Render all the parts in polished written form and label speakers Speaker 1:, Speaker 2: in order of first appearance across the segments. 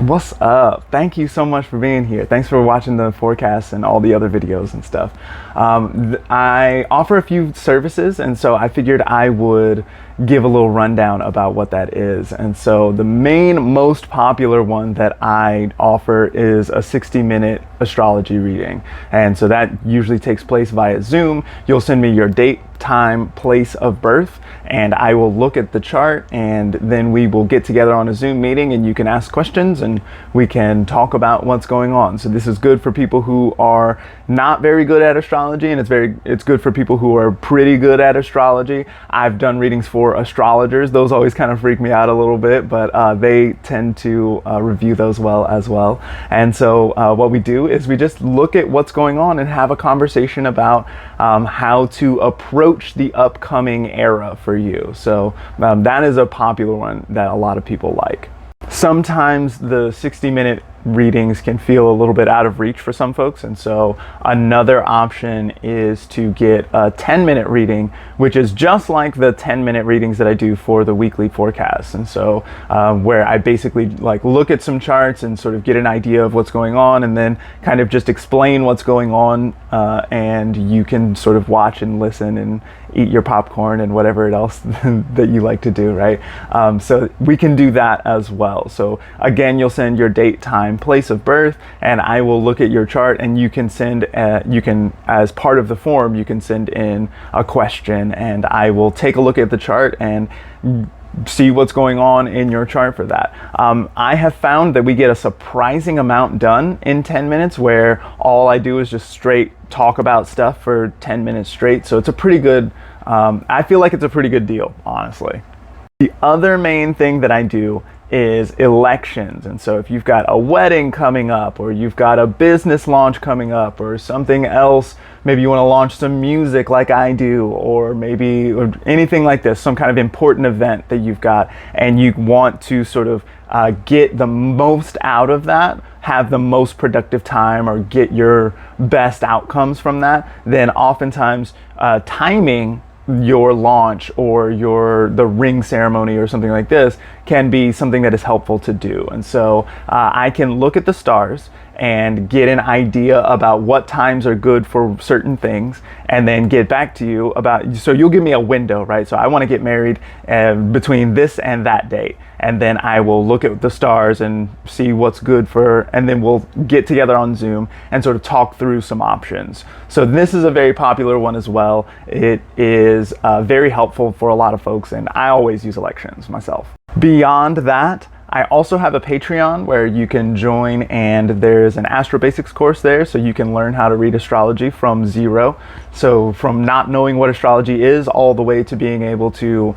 Speaker 1: What's up? Thank you so much for being here. Thanks for watching the forecasts and all the other videos and stuff. I offer a few services, and so I figured I would give a little rundown about what that is. And so the most popular one that I offer is a 60-minute astrology reading. And so that usually takes place via Zoom. You'll send me your date, time, place of birth, and I will look at the chart, and then we will get together on a Zoom meeting and you can ask questions and we can talk about what's going on. So this is good for people who are not very good at astrology, and it's good for people who are pretty good at astrology. I've done readings for astrologers. Those always kind of freak me out a little bit, but they tend to review those well as well. And so what we do is we just look at what's going on and have a conversation about how to approach the upcoming era for you. So that is a popular one that a lot of people like. Sometimes the 60-minute readings can feel a little bit out of reach for some folks, and so another option is to get a 10-minute reading, which is just like the 10-minute readings that I do for the weekly forecasts. And so where I basically look at some charts and sort of get an idea of what's going on, and then kind of just explain what's going on, and you can sort of watch and listen and eat your popcorn and whatever else that you like to do, right? So we can do that as well. So again, you'll send your date, time, place of birth, and I will look at your chart, and you can send as part of the form, you can send in a question, and I will take a look at the chart and see what's going on in your chart for that. I have found that we get a surprising amount done in 10 minutes, where all I do is just straight talk about stuff for 10 minutes straight. So it's a pretty good, I feel like it's a pretty good deal, honestly. The other main thing that I do is elections. And so if you've got a wedding coming up, or you've got a business launch coming up, or something else, maybe you want to launch some music like I do, or anything like this, some kind of important event that you've got, and you want to sort of get the most out of that, have the most productive time, or get your best outcomes from that, then oftentimes timing your launch or the ring ceremony or something like this can be something that is helpful to do. And so I can look at the stars and get an idea about what times are good for certain things, and then get back to you so you'll give me a window, right? So I want to get married between this and that date, and then I will look at the stars and see what's good and then we'll get together on Zoom and sort of talk through some options. So this is a very popular one as well. It is very helpful for a lot of folks, and I always use elections myself. Beyond that, I also have a Patreon where you can join, and there's an Astro Basics course there, so you can learn how to read astrology from zero. So from not knowing what astrology is all the way to being able to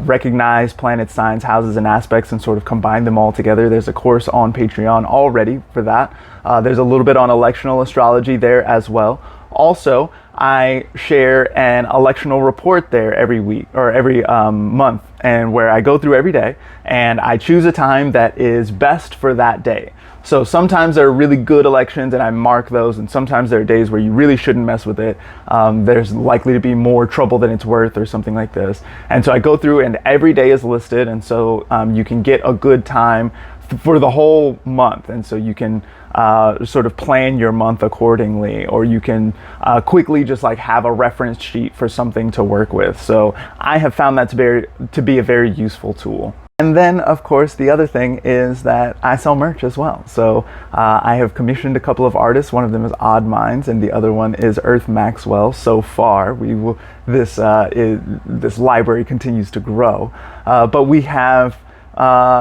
Speaker 1: recognize planets, signs, houses, and aspects, and sort of combine them all together. There's a course on Patreon already for that. There's a little bit on electional astrology there as well. Also, I share an electional report there every week or every month, and where I go through every day and I choose a time that is best for that day. So sometimes there are really good elections and I mark those, and sometimes there are days where you really shouldn't mess with it. There's likely to be more trouble than it's worth or something like this. And so I go through, and every day is listed, and so you can get a good time for the whole month. And so you can sort of plan your month accordingly, or you can quickly just have a reference sheet for something to work with. So I have found that to be a very useful tool. And then, of course, the other thing is that I sell merch as well. So I have commissioned a couple of artists. One of them is Odd Minds, and the other one is Earth Maxwell. So far, this library continues to grow, but we have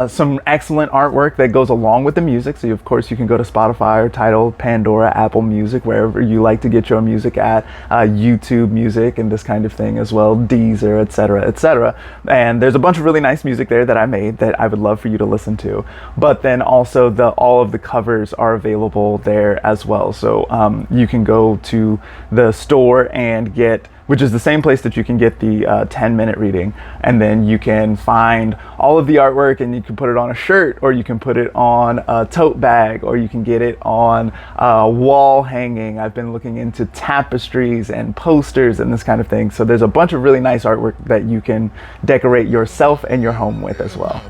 Speaker 1: some excellent artwork that goes along with the music. So of course you can go to Spotify or Tidal, Pandora, Apple Music, wherever you like to get your music at, YouTube Music and this kind of thing as well, Deezer, etc., etc. And there's a bunch of really nice music there that I made that I would love for you to listen to. But then also all of the covers are available there as well. So you can go to the store and which is the same place that you can get the 10-minute reading, and then you can find all of the artwork, and you can put it on a shirt, or you can put it on a tote bag, or you can get it on wall hanging. I've been looking into tapestries and posters and this kind of thing. So there's a bunch of really nice artwork that you can decorate yourself and your home with as well.